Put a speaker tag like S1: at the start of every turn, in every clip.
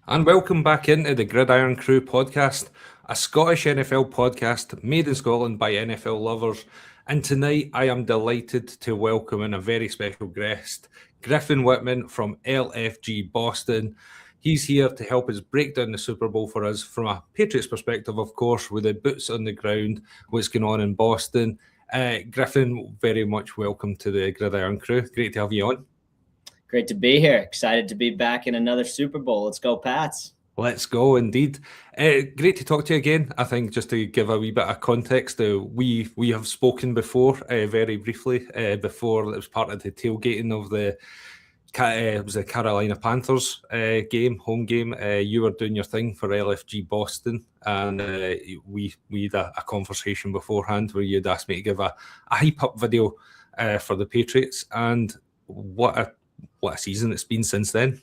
S1: And welcome back into the Irn-Cru podcast, a Scottish NFL podcast made in Scotland by NFL lovers. And tonight I am delighted to welcome in a very special guest, Griff Whitman from LFG Boston. He's here to help us break down the Super Bowl for us from a Patriots perspective, of course, with the boots on the ground, what's going on in Boston. Griffin, very much welcome to the Irn-Cru. Great to have you on.
S2: Great to be here. Excited to be back in another Super Bowl. Let's go, Pats.
S1: Let's go, indeed. Great to talk to you again. I think just to give a wee bit of context, we have spoken before, very briefly, before it was part of the tailgating of the it was the Carolina Panthers home game. You were doing your thing for LFG Boston, and we had a conversation beforehand where you'd asked me to give a hype up video for the Patriots, and what a season it's been since then.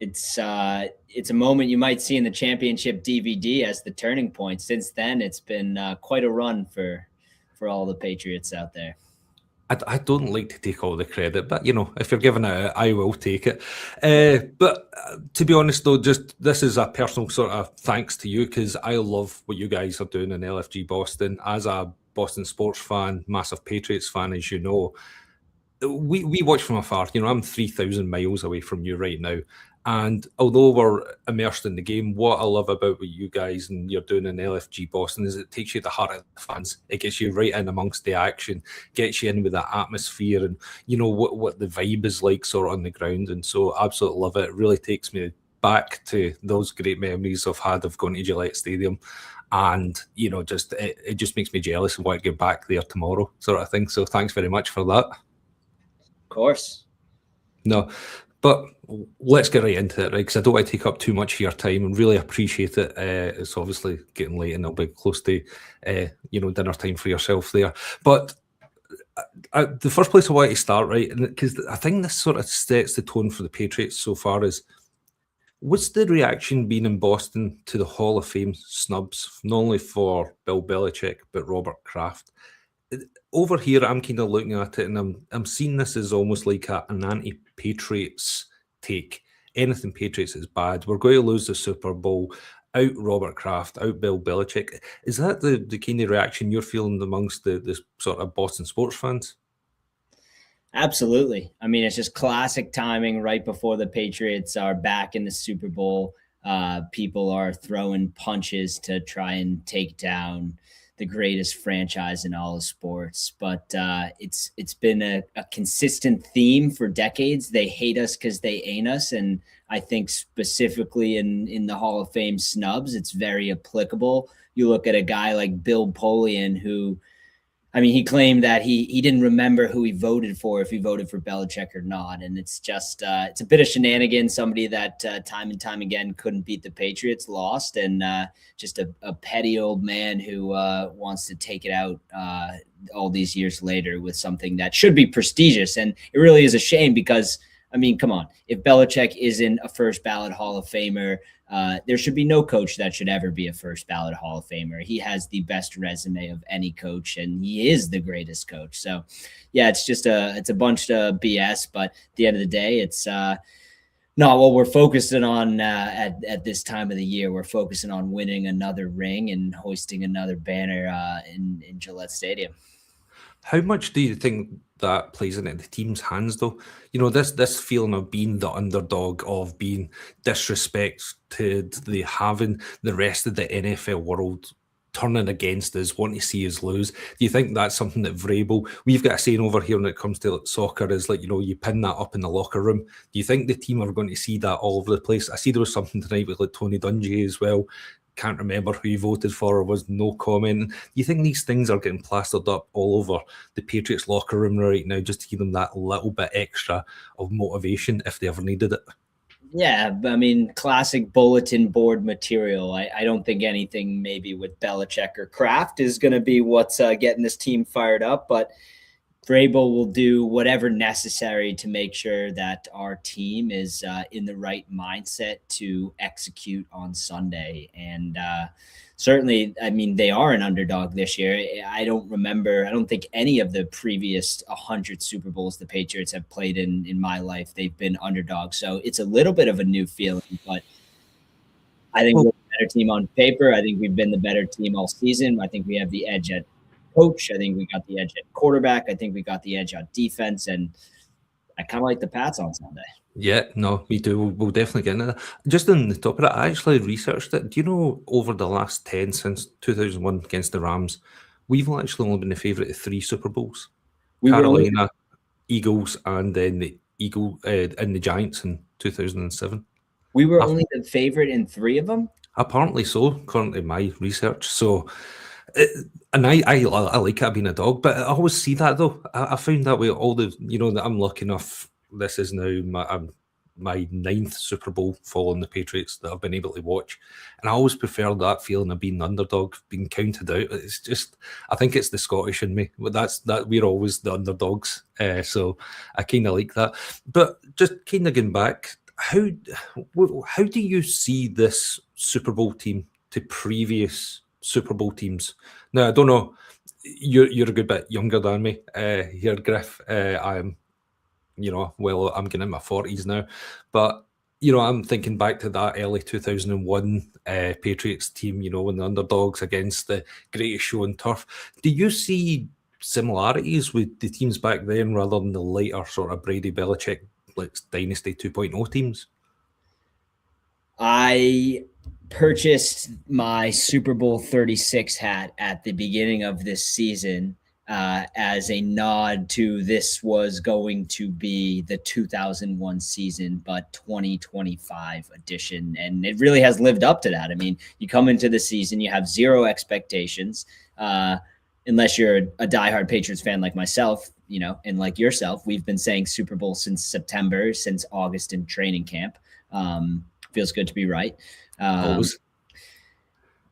S2: It's a moment you might see in the championship DVD as the turning point. Since then, it's been quite a run for all the Patriots out there.
S1: I don't like to take all the credit, but if you're giving it out, I will take it. But to be honest, though, just this is a personal sort of thanks to you, because I love what you guys are doing in LFG Boston. As a Boston sports fan, massive Patriots fan, as you know, we watch from afar. I'm 3,000 miles away from you right now. And although we're immersed in the game, what I love about what you guys and you're doing in LFG Boston is it takes you to the heart of the fans. It gets you right in amongst the action, gets you in with that atmosphere and, what the vibe is like sort of on the ground. And so I absolutely love it. It really takes me back to those great memories I've had of going to Gillette Stadium. And, it just makes me jealous and want to get back there tomorrow sort of thing. So thanks very much for that.
S2: Of course.
S1: No. But let's get right into it, right? Because I don't want to take up too much of your time and really appreciate it. It's obviously getting late and it'll be close to, dinner time for yourself there. But the first place I want to start, right, because I think this sort of sets the tone for the Patriots so far is, what's the reaction been in Boston to the Hall of Fame snubs, not only for Bill Belichick, but Robert Kraft? Over here, I'm kind of looking at it and I'm seeing this as almost like an anti-Patriots take. Anything Patriots is bad. We're going to lose the Super Bowl. Out Robert Kraft, out Bill Belichick. Is that the kind of reaction you're feeling amongst the sort of Boston sports fans?
S2: Absolutely. I mean, it's just classic timing right before the Patriots are back in the Super Bowl. People are throwing punches to try and take down the greatest franchise in all of sports, but it's been a consistent theme for decades. They hate us because they ain't us, and I think specifically in the Hall of Fame snubs, it's very applicable. You look at a guy like Bill Polian, who, I mean, he claimed that he didn't remember who he voted for, if he voted for Belichick or not. And it's just, it's a bit of shenanigans. Somebody that time and time again couldn't beat the Patriots, lost, and just a petty old man who wants to take it out all these years later with something that should be prestigious. And it really is a shame because, I mean, come on, if Belichick isn't a first ballot Hall of Famer, there should be no coach that should ever be a first ballot Hall of Famer. He has the best resume of any coach, and he is the greatest coach. So, yeah, it's just it's a bunch of BS. But at the end of the day, it's not what we're focusing on at this time of the year. We're focusing on winning another ring and hoisting another banner in Gillette Stadium.
S1: How much do you think that plays into the team's hands, though? This feeling of being the underdog, of being disrespected, having the rest of the NFL world turning against us, wanting to see us lose. Do you think that's something that Vrabel, we've got a saying over here when it comes to soccer, is like, you pin that up in the locker room. Do you think the team are going to see that all over the place? I see there was something tonight with like Tony Dungy as well. Can't remember who he voted for, or was no comment. Do you think these things are getting plastered up all over the Patriots locker room right now just to give them that little bit extra of motivation if they ever needed it?
S2: Yeah, I mean, classic bulletin board material. I don't think anything maybe with Belichick or Kraft is going to be what's getting this team fired up, but Vrabel will do whatever necessary to make sure that our team is in the right mindset to execute on Sunday. And certainly, I mean, they are an underdog this year. I don't think any of the previous 100 Super Bowls the Patriots have played in my life, they've been underdogs. So it's a little bit of a new feeling, but I think we're the better team on paper. I think we've been the better team all season. I think we have the edge at coach. I think we got the edge at quarterback. I think we got the edge on defense. And I kind of like the Pats on Sunday.
S1: Yeah, no, me too. We'll definitely get into that. Just on the top of it, I actually researched it. Do you know over the last 10 since 2001 against the Rams, we've actually only been the favourite of 3 Super Bowls? Carolina, Eagles, and then the and the Giants in 2007.
S2: We were only the favorite in 3 of them?
S1: Apparently so, according to my research. So, and I like it being a dog, but I always see that though. I found that way all the, that I'm lucky enough. This is now my 9th Super Bowl following the Patriots that I've been able to watch, and I always prefer that feeling of being the underdog, being counted out. It's just, I think it's the Scottish in me, but that we're always the underdogs. So I kind of like that. But just kind of getting back, how do you see this Super Bowl team to previous Super Bowl teams? Now, I don't know, you're a good bit younger than me here, Griff. I'm, I'm getting in my 40s now, but I'm thinking back to that early 2001 Patriots team, when the underdogs against the greatest show on turf. Do you see similarities with the teams back then rather than the later sort of Brady Belichick Dynasty 2.0 teams?
S2: I purchased my Super Bowl 36 hat at the beginning of this season as a nod to this was going to be the 2001 season, but 2025 edition. And it really has lived up to that. I mean, you come into the season, you have 0 expectations, unless you're a diehard Patriots fan like myself, and like yourself. We've been saying Super Bowl since September, since August in training camp. Feels good to be right.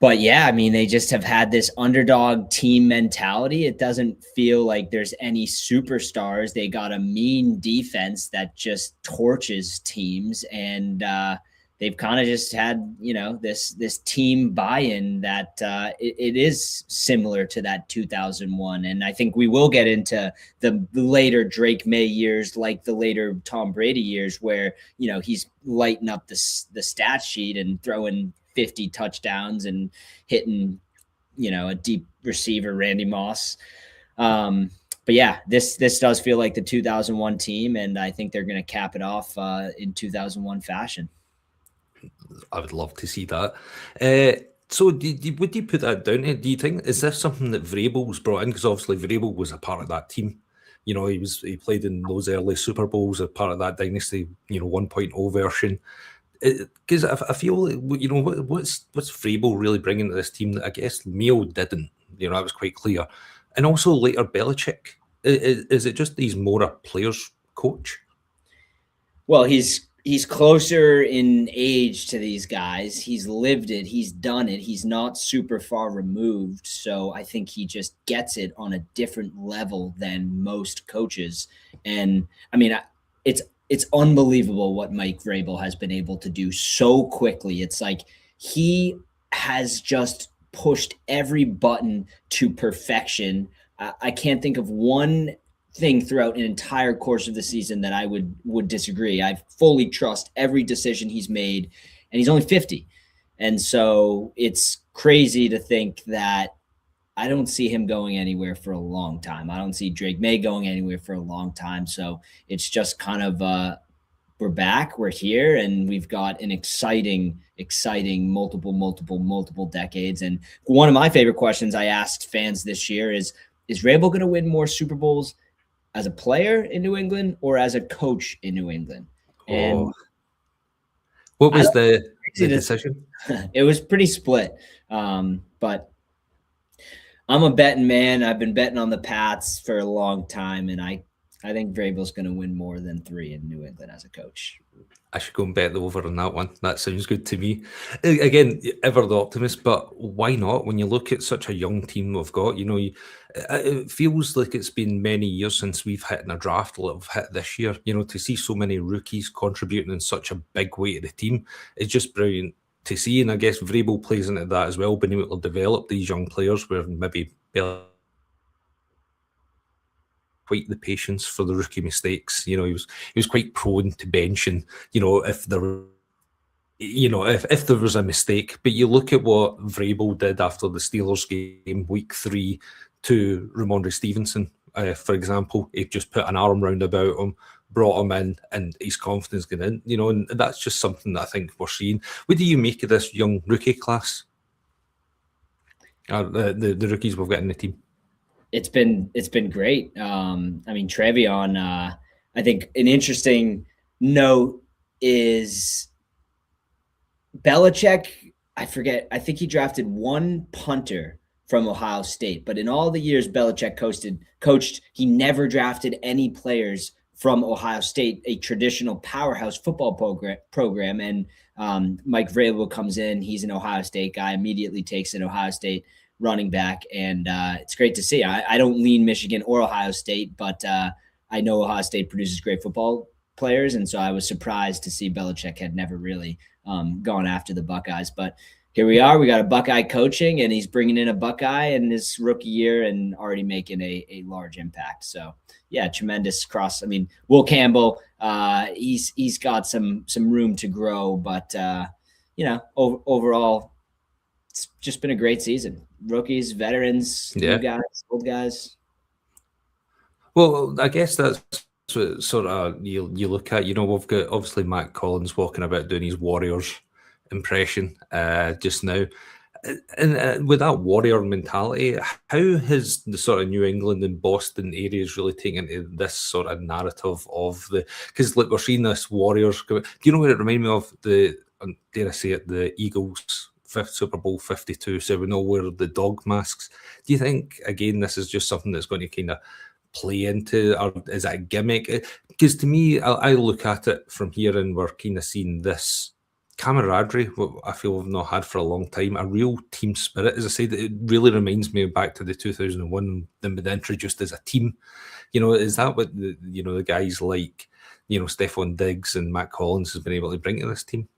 S2: But yeah, I mean, they just have had this underdog team mentality. It doesn't feel like there's any superstars. They got a mean defense that just torches teams, and they've kind of just had, this team buy-in that it is similar to that 2001. And I think we will get into the later Drake May years, like the later Tom Brady years, where, he's lighting up the stat sheet and throwing 50 touchdowns and hitting, a deep receiver, Randy Moss. But yeah, this does feel like the 2001 team, and I think they're going to cap it off in 2001 fashion.
S1: I would love to see that. So would you put that down to, do you think, is this something that Vrabel's brought in? Because obviously Vrabel was a part of that team. He played in those early Super Bowls as part of that Dynasty, 1.0 version. Because I feel, what's Vrabel really bringing to this team that I guess Mayo didn't? That was quite clear. And also later Belichick. Is it just he's more a player's coach?
S2: Well, he's closer in age to these guys. He's lived it. He's done it. He's not super far removed. So I think he just gets it on a different level than most coaches. And I mean, it's unbelievable what Mike Vrabel has been able to do so quickly. It's like he has just pushed every button to perfection. I can't think of one thing throughout an entire course of the season that I would disagree. I fully trust every decision he's made, and he's only 50. And so it's crazy to think that I don't see him going anywhere for a long time. I don't see Drake May going anywhere for a long time. So it's just kind of we're back, we're here, and we've got an exciting multiple decades. And one of my favorite questions I asked fans this year is Vrabel going to win more Super Bowls as a player in New England or as a coach in New England? And
S1: what was the decision?
S2: It was pretty split. But I'm a betting man. I've been betting on the Pats for a long time, and I think Vrabel's going to win more than 3 in New England as a coach.
S1: I should go and bet the over on that one. That sounds good to me. Again, ever the optimist, but why not? When you look at such a young team we've got, it feels like it's been many years since we've hit in a draft like we've hit this year. To see so many rookies contributing in such a big way to the team is just brilliant to see. And I guess Vrabel plays into that as well, being able to develop these young players where maybe quite the patience for the rookie mistakes. He was quite prone to benching, if there if there was a mistake, but you look at what Vrabel did after the Steelers game, week 3, to Ramondre Stevenson, for example, he just put an arm round about him, brought him in, and his confidence going in, and that's just something that I think we're seeing. What do you make of this young rookie class? The rookies we've got in the team?
S2: It's been great. Trevion, I think an interesting note is Belichick. I think he drafted one punter from Ohio State, but in all the years Belichick coached, he never drafted any players from Ohio State, a traditional powerhouse football program. And Mike Vrabel comes in. He's an Ohio State guy, immediately takes an Ohio State running back. And it's great to see. I don't lean Michigan or Ohio State, but I know Ohio State produces great football players. And so I was surprised to see Belichick had never really gone after the Buckeyes. But here we are. We got a Buckeye coaching, and he's bringing in a Buckeye in his rookie year and already making a large impact. So, yeah, tremendous cross. I mean, Will Campbell, he's got some room to grow, but overall, it's just been a great season. Rookies, veterans, new guys, old guys.
S1: Well, I guess that's what sort of you look at. We've got obviously Matt Collins walking about doing his Warriors impression just now. And with that warrior mentality, how has the sort of New England and Boston areas really taken into this sort of narrative of because we're seeing this Warriors. Do you know what it reminded me of? Dare I say it, the Eagles' 5th Super Bowl 52, so we know where the dog masks. Do you think, again, this is just something that's going to kind of play into, or is that a gimmick? Because to me, I look at it from here and we're kind of seeing this camaraderie, what I feel we've not had for a long time, a real team spirit. As I said, it really reminds me back to the 2001, then been introduced as a team. Is that what the guys like, Stephon Diggs and Matt Collins has been able to bring to this team?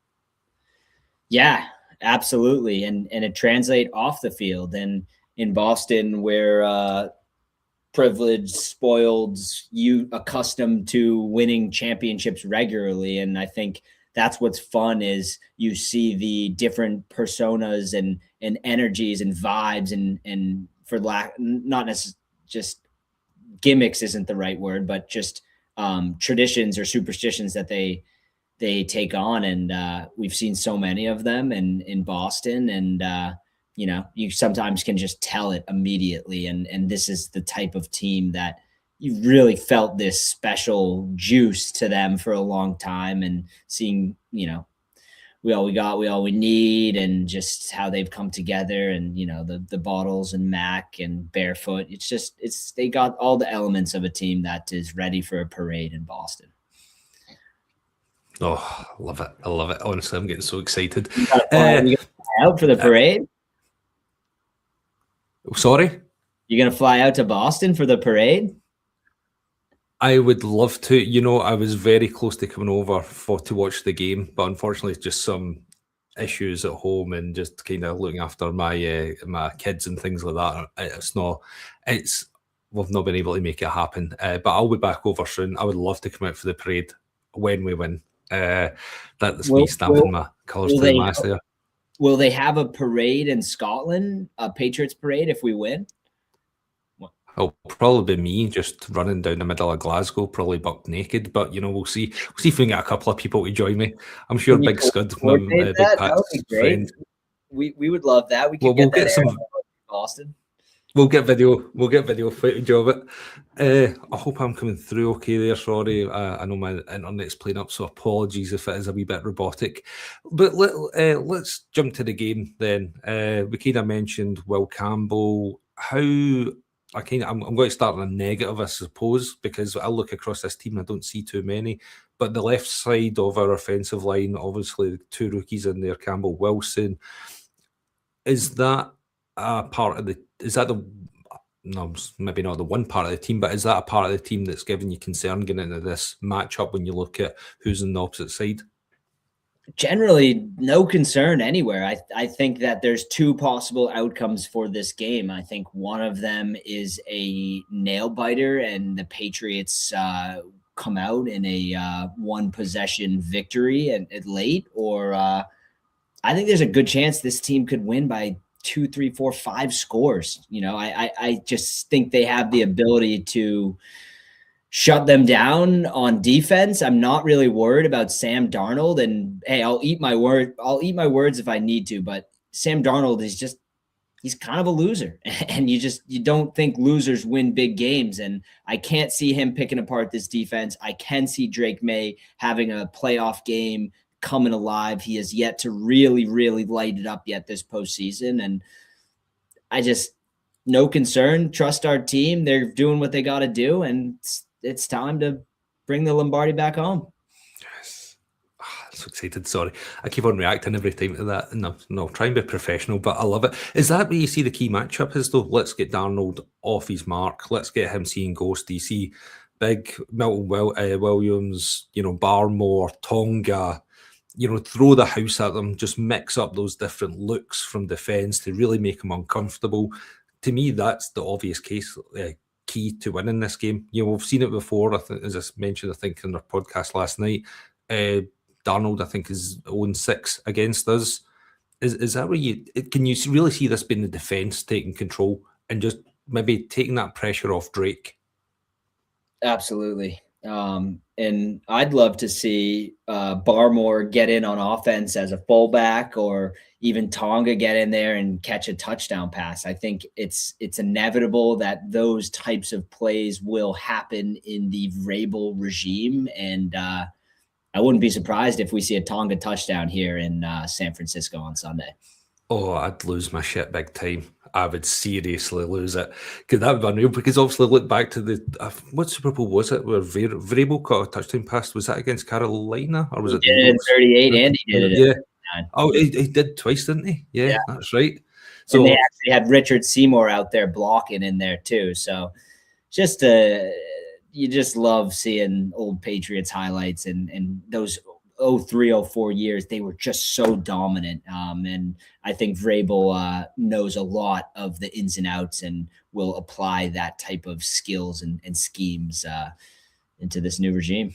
S2: Yeah, absolutely. And it translates off the field. And in Boston, where privileged, spoiled, you accustomed to winning championships regularly. And I think that's what's fun is you see the different personas and energies and vibes and for lack, not necessarily just gimmicks isn't the right word, but just traditions or superstitions that they take on. And we've seen so many of them in Boston, and you sometimes can just tell it immediately. And this is the type of team that you really felt this special juice to them for a long time, and seeing, we all we need, and just how they've come together, and, the Bottles and Mac and Barefoot. They got all the elements of a team that is ready for a parade in Boston.
S1: Oh, I love it. I love it. Honestly, I'm getting so excited.
S2: You gotta fly out for the parade?
S1: Sorry?
S2: You're going to fly out to Boston for the parade?
S1: I would love to. I was very close to coming over to watch the game, but unfortunately, just some issues at home and just kind of looking after my kids and things like that. We've not been able to make it happen. But I'll be back over soon. I would love to come out for the parade when we win. That's me stamping my colours to the mast there.
S2: Will they have a parade in Scotland, a Patriots parade, if we win?
S1: It'll probably be me just running down the middle of Glasgow, probably buck naked. But we'll see. We'll see if we can get a couple of people to join me. I'm sure Big Scud, Big Pat's friend.
S2: We would love that.
S1: We'll get some
S2: Boston.
S1: We'll get video footage of it. I hope I'm coming through okay there. Sorry, I know my internet's playing up, so apologies if it is a wee bit robotic. But let's jump to the game then. We kind of mentioned Will Campbell. I'm going to start on a negative, I suppose, because I look across this team and I don't see too many. But the left side of our offensive line, obviously, 2 rookies in there, Campbell, Wilson. Is that a part of no, maybe not the one part of the team, but is that a part of the team that's giving you concern getting into this matchup when you look at who's on the opposite side?
S2: Generally, no concern anywhere. I think that there's 2 possible outcomes for this game. I think one of them is a nail biter, and the Patriots come out in a one possession victory at late, or I think there's a good chance this team could win by 2, 3, 4, 5 scores. I just think they have the ability to shut them down on defense. I'm not really worried about Sam Darnold, and hey, I'll eat my words if I need to, but Sam Darnold is he's kind of a loser, and you don't think losers win big games. And I can't see him picking apart this defense. I can see Drake May having a playoff game coming alive. He has yet to really, really light it up yet this postseason. And no concern, trust our team. They're doing what they got to do. And it's time to bring the Lombardi back home.
S1: Yes. I'm so excited. Sorry. I keep on reacting every time to that. No, try and be professional, but I love it. Is that where you see the key matchup is, though? Let's get Darnold off his mark. Let's get him seeing ghosts. Do you see big Milton Williams, Barmore, Tonga, throw the house at them, just mix up those different looks from defence to really make them uncomfortable? To me, that's the obvious key to winning this game. We've seen it before. I think, as I mentioned, in our podcast last night, Darnold, I think, is 0-6 against us. Is that where can you really see this being the defence taking control and just maybe taking that pressure off Drake?
S2: Absolutely. And I'd love to see Barmore get in on offense as a fullback, or even Tonga get in there and catch a touchdown pass. I think it's inevitable that those types of plays will happen in the Vrabel regime. And I wouldn't be surprised if we see a Tonga touchdown here in San Francisco on Sunday.
S1: Oh, I'd lose my shit big time. I would seriously lose it, because that would be unreal. Because obviously, look back to the what Super Bowl was it where Vrabel caught a touchdown pass? Was that against Carolina, or was it?
S2: He did it in 38, and he did it.
S1: Yeah. Oh, he did twice, didn't he? Yeah, that's right.
S2: So and they actually had Richard Seymour out there blocking in there too. So you just love seeing old Patriots highlights, and those 03, 04 years, they were just so dominant. And I think Vrabel knows a lot of the ins and outs and will apply that type of skills and schemes into this new regime.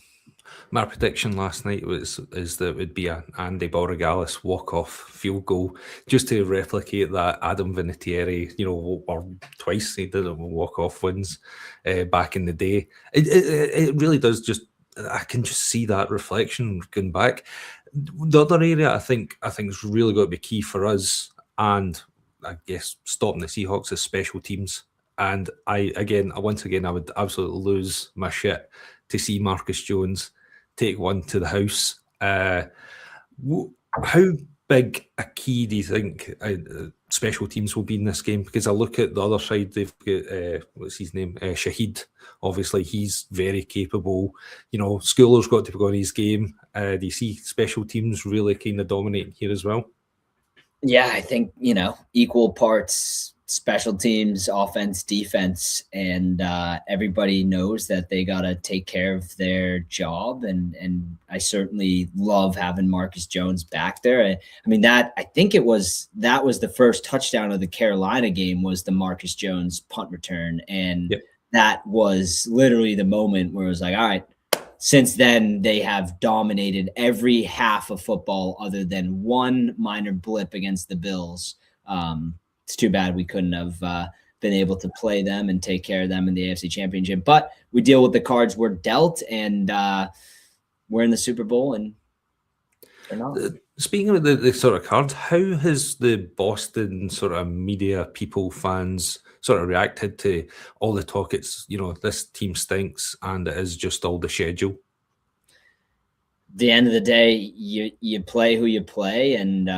S1: My prediction last night is that it would be an Andy Borregales walk-off field goal, just to replicate that Adam Vinatieri, or twice he did it walk-off wins back in the day. It really does I can just see that reflection going back. The other area I think is really going to be key for us, and I guess stopping the Seahawks, is special teams. And once again, I would absolutely lose my shit to see Marcus Jones take one to the house. How big a key do you think special teams will be in this game? Because I look at the other side, they've got what's his name, Shaheed. Obviously, he's very capable. Schooler's got to be on his game. Do you see special teams really kind of dominating here as well?
S2: Yeah, I think equal parts special teams, offense, defense, and everybody knows that they got to take care of their job. And I certainly love having Marcus Jones back there. I think that was the first touchdown of the Carolina game, was the Marcus Jones punt return. And that was literally the moment where it was like, all right, since then they have dominated every half of football other than one minor blip against the Bills. It's too bad we couldn't have been able to play them and take care of them in the AFC Championship. But we deal with the cards we're dealt, and we're in the Super Bowl, and they're not.
S1: Speaking of the sort of cards, how has the Boston sort of media, people, fans sort of reacted to all the talk? It's, this team stinks and it is just all the schedule.
S2: At the end of the day, you play who you play, and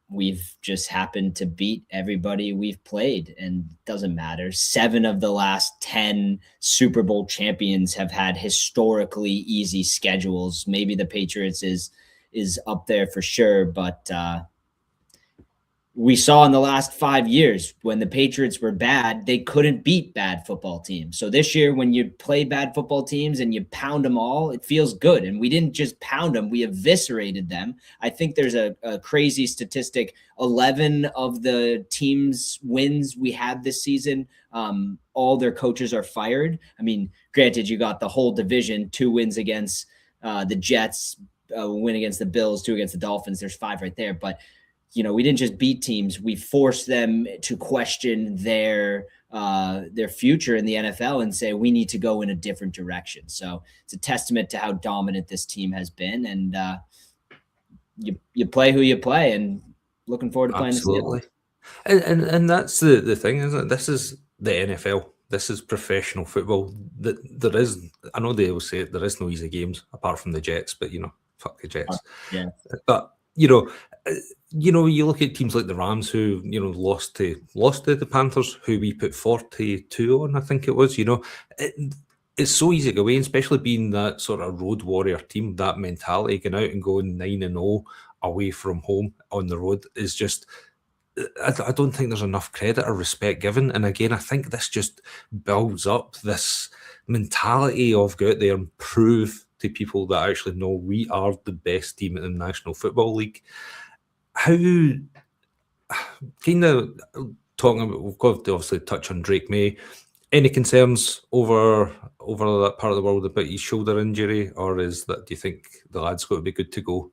S2: we've just happened to beat everybody we've played, and it doesn't matter. 7 of the last 10 Super Bowl champions have had historically easy schedules. Maybe the Patriots is up there for sure, but we saw in the last 5 years when the Patriots were bad, they couldn't beat bad football teams. So this year, when you play bad football teams and you pound them all, it feels good. And we didn't just pound them, we eviscerated them. I think there's a crazy statistic. 11 of the teams' wins we had this season, all their coaches are fired. I mean, granted, you got the whole division, 2 wins against the Jets, win against the Bills, 2 against the Dolphins. There's 5 right there. But we didn't just beat teams. We forced them to question their future in the NFL and say, we need to go in a different direction. So it's a testament to how dominant this team has been. And you play who you play, and looking forward to playing this
S1: Absolutely. And that's the thing, isn't it? This is the NFL. This is professional football. There is, I know they will say it, there is no easy games apart from the Jets, but fuck the Jets.
S2: Yeah.
S1: But you look at teams like the Rams who, lost to the Panthers, who we put 42 on, I think it was. It's so easy to go away, especially being that sort of road warrior team. That mentality, going out and going 9-0 away from home on the road is just, I don't think there's enough credit or respect given. And again, I think this just builds up this mentality of go out there and prove to people that actually know we are the best team in the National Football League. How kind of talking about, we've got to obviously touch on Drake May. Any concerns over that part of the world about his shoulder injury, or do you think the lad's got to be good to go?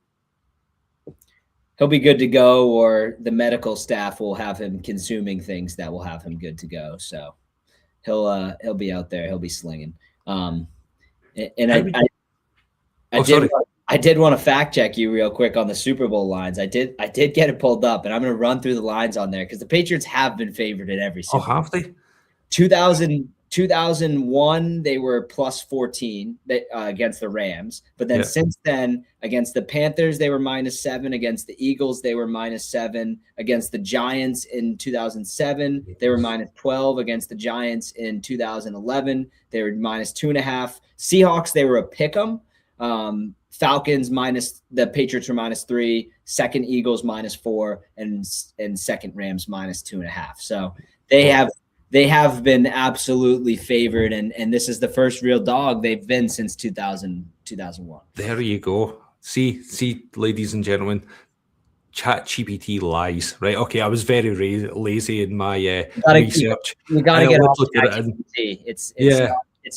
S2: He'll be good to go, or the medical staff will have him consuming things that will have him good to go. So he'll be out there. He'll be slinging. I did want to fact check you real quick on the Super Bowl lines. I did get it pulled up, and I'm going to run through the lines on there because the Patriots have been favored in every Super Bowl.
S1: Have they?
S2: 2001, they were plus 14 against the Rams. But then since then, against the Panthers, they were -7. Against the Eagles, they were -7. Against the Giants in 2007, they were -12. Against the Giants in 2011, they were -2.5. Seahawks, they were a pick'em. Falcons the Patriots were -3. Second Eagles -4, and second Rams -2.5. So they have been absolutely favored, and this is the first real dog they've been since 2001.
S1: There you go. See, ladies and gentlemen, ChatGPT lies, right? Okay, I was very lazy in my research.
S2: You gotta get off ChatGPT. It's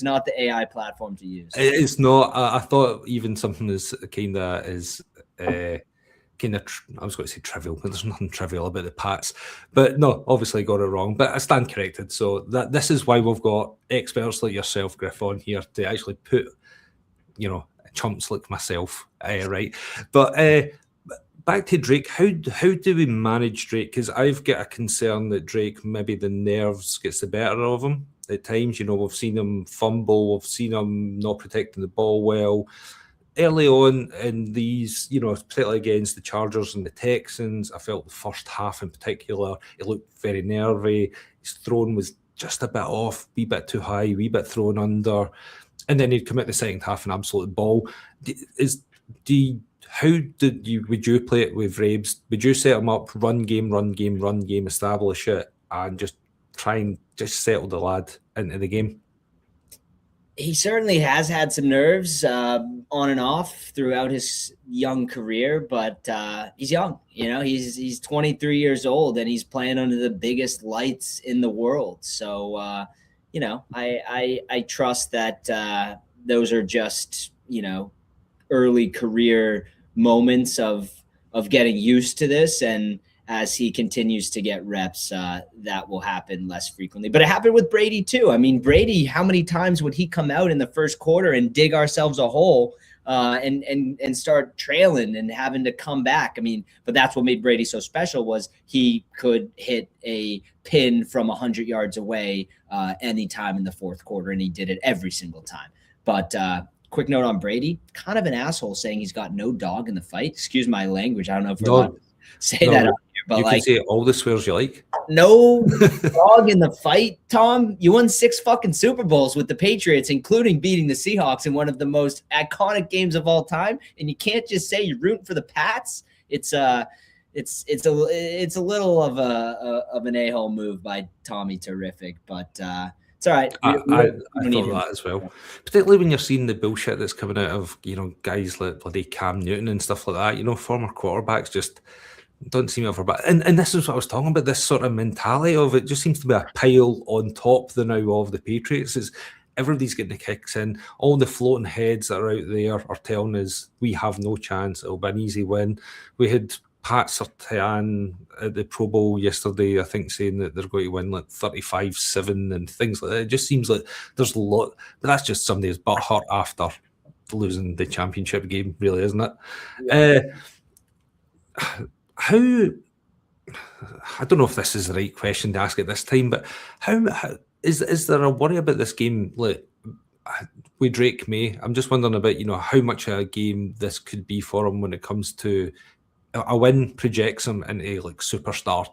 S2: not the AI platform to use.
S1: It's not. I thought even something as I was going to say trivial, but there's nothing trivial about the Pats. But no, obviously got it wrong. But I stand corrected. So this is why we've got experts like yourself, Griff, on here to actually put, chumps like myself, right? But back to Drake. How do we manage Drake? Because I've got a concern that Drake, maybe the nerves gets the better of him at times. We've seen him fumble. We've seen him not protecting the ball well. Early on in these, particularly against the Chargers and the Texans, I felt the first half in particular, he looked very nervy. His throwing was just a bit off, wee bit too high, wee bit thrown under. And then he'd come out the second half an absolute ball. Would you play it with Rabes? Would you set him up, run game, establish it, and just try and just settle the lad into the game?
S2: He certainly has had some nerves on and off throughout his young career, but he's young. He's 23 years old, and he's playing under the biggest lights in the world. So, I trust that those are just, early career moments of getting used to this, and as he continues to get reps, that will happen less frequently. But it happened with Brady too. I mean, Brady, how many times would he come out in the first quarter and dig ourselves a hole and start trailing and having to come back? I mean, but that's what made Brady so special, was he could hit a pin from 100 yards away anytime in the fourth quarter, and he did it every single time. But quick note on Brady, kind of an asshole saying he's got no dog in the fight. Excuse my language. I don't know if we're allowed to say that out here, but
S1: you can say all the swears you like.
S2: No dog in the fight, Tom. You won 6 fucking Super Bowls with the Patriots, including beating the Seahawks in one of the most iconic games of all time. And you can't just say you're rooting for the Pats. It's it's a little of an a-hole move by Tommy Terrific, but it's all right.
S1: I
S2: We don't need
S1: thought
S2: him.
S1: that as well. Particularly when you're seeing the bullshit that's coming out of, guys like bloody Cam Newton and stuff like that. Former quarterbacks just don't seem ever back. And this is what I was talking about, this sort of mentality of it just seems to be a pile on top the now of the Patriots. Is everybody's getting the kicks in. All the floating heads that are out there are telling us we have no chance. It'll be an easy win. We had Pat Surtain at the Pro Bowl yesterday, I think, saying that they're going to win like 35-7 and things like that. It just seems like there's a lot, but that's just somebody's butt hurt after losing the championship game, really, isn't it? Yeah. How, I don't know if this is the right question to ask at this time, but how is there a worry about this game, like with Drake May? I'm just wondering about, how much of a game this could be for him when it comes to a win projects him into like superstar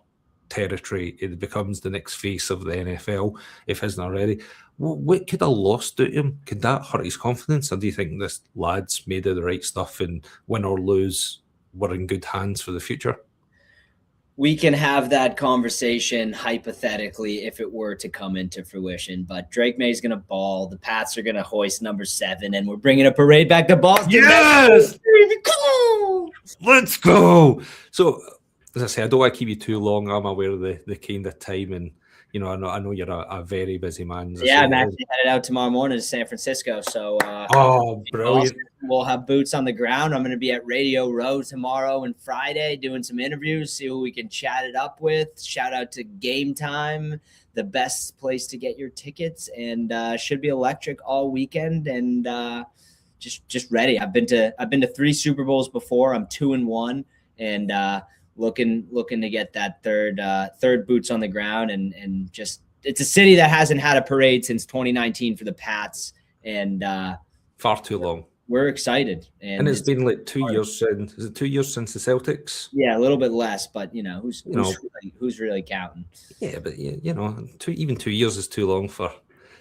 S1: territory. It becomes the next face of the NFL, if isn't already. What could a loss do to him? Could that hurt his confidence? Or do you think this lad's made of the right stuff and win or lose, we're in good hands for the future?
S2: We can have that conversation hypothetically if it were to come into fruition, but Drake May's going to ball. The Pats are going to hoist number 7, and we're bringing a parade back to Boston.
S1: Yes! Let's go! So, as I say, I don't want to keep you too long. I'm aware of the kind of time, and I know you're a very busy man.
S2: Yeah, I'm actually headed out tomorrow morning to San Francisco. So,
S1: brilliant!
S2: We'll have boots on the ground. I'm going to be at Radio Row tomorrow and Friday doing some interviews, see who we can chat it up with. Shout out to Game Time, the best place to get your tickets, and should be electric all weekend. And just ready. I've been to 3 Super Bowls before. I'm 2-1, and looking to get that third boots on the ground, and just it's a city that hasn't had a parade since 2019 for the Pats, and
S1: far too long.
S2: We're excited,
S1: and it's been like 2 years since. Is it 2 years since the Celtics?
S2: Yeah, a little bit less, but who's really counting?
S1: Yeah, but even 2 years is too long for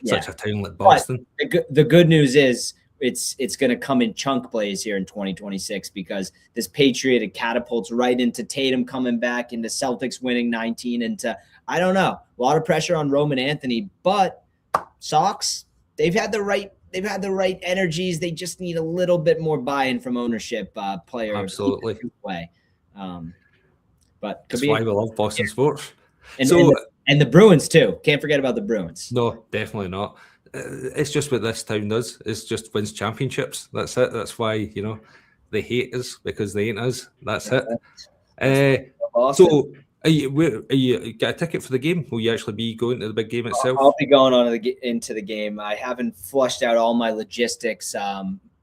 S1: such a town like Boston.
S2: But the good news is it's going to come in chunk plays here in 2026, because this Patriot catapults right into Tatum coming back, into Celtics winning 19, into I don't know, a lot of pressure on Roman Anthony, but Sox, they've had the right energies. They just need a little bit more buy-in from ownership, players.
S1: Absolutely.
S2: Way. But
S1: that's why we love Boston sports.
S2: And the Bruins too. Can't forget about the Bruins.
S1: No, definitely not. It's just what this town does. It's just wins championships. That's it. That's why they hate us, because they ain't us. That's it. So. Are you got a ticket for the game? Will you actually be going to the big game itself?
S2: I'll be going on into the game. I haven't flushed out all my logistics.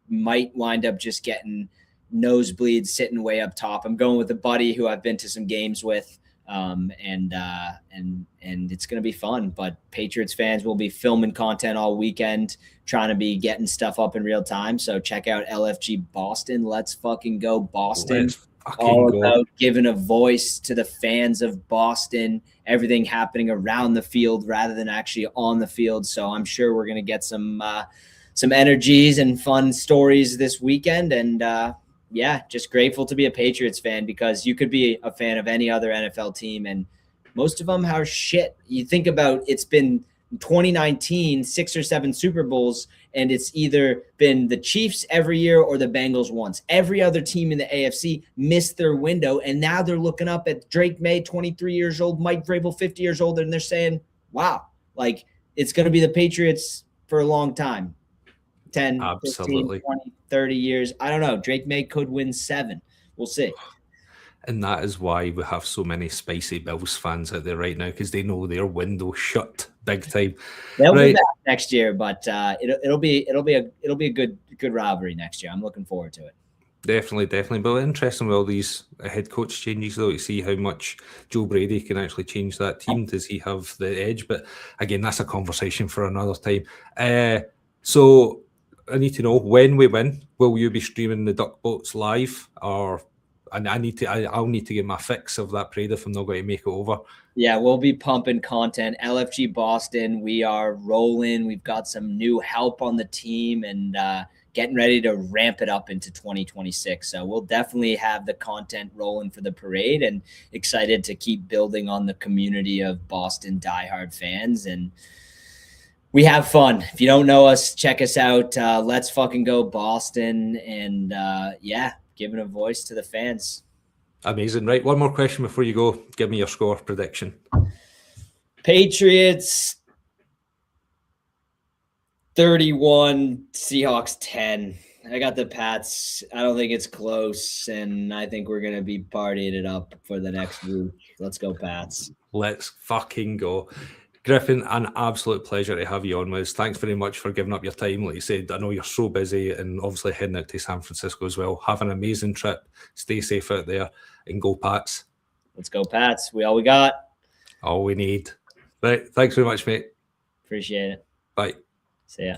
S2: Might wind up just getting nosebleeds sitting way up top. I'm going with a buddy who I've been to some games with, and it's going to be fun. But Patriots fans will be filming content all weekend, trying to be getting stuff up in real time. So check out LFG Boston. Let's fucking go Boston. All about giving a voice to the fans of Boston, everything happening around the field rather than actually on the field. So I'm sure we're going to get some energies and fun stories this weekend. And just grateful to be a Patriots fan, because you could be a fan of any other NFL team, and most of them have shit. You think about, it's been 2019, 6 or 7 Super Bowls, and it's either been the Chiefs every year or the Bengals once. Every other team in the AFC missed their window, and now they're looking up at Drake May, 23 years old, Mike Vrabel, 50 years old, and they're saying, wow, like, it's going to be the Patriots for a long time. 10,
S1: absolutely.
S2: 15, 20, 30 years. I don't know. Drake May could win 7. We'll see.
S1: And that is why we have so many spicy Bills fans out there right now, because they know their window shut big time.
S2: They'll be back next year, but it'll be a good rivalry next year. I'm looking forward to it.
S1: Definitely. But interesting with all these head coach changes, though, to see how much Joe Brady can actually change that team. Does he have the edge? But again, that's a conversation for another time. So I need to know, when we win, will you be streaming the Duck Boats live, or? And I'll need to get my fix of that parade if I'm not going to make it over.
S2: Yeah, we'll be pumping content. LFG Boston, we are rolling. We've got some new help on the team, and getting ready to ramp it up into 2026. So we'll definitely have the content rolling for the parade, and excited to keep building on the community of Boston diehard fans. And we have fun. If you don't know us, check us out. Let's fucking go Boston. And yeah, giving a voice to the fans.
S1: Amazing. Right, one more question before you go. Give me your score prediction.
S2: Patriots 31, Seahawks 10. I got the Pats. I don't think it's close, and I think we're going to be partying it up for the next week. Let's go, Pats.
S1: Let's fucking go. Griffin, an absolute pleasure to have you on with us. Thanks very much for giving up your time. Like you said, I know you're so busy, and obviously heading out to San Francisco as well. Have an amazing trip. Stay safe out there, and go Pats.
S2: Let's go, Pats. All we got.
S1: All we need. Right. Thanks very much, mate.
S2: Appreciate it.
S1: Bye.
S2: See ya.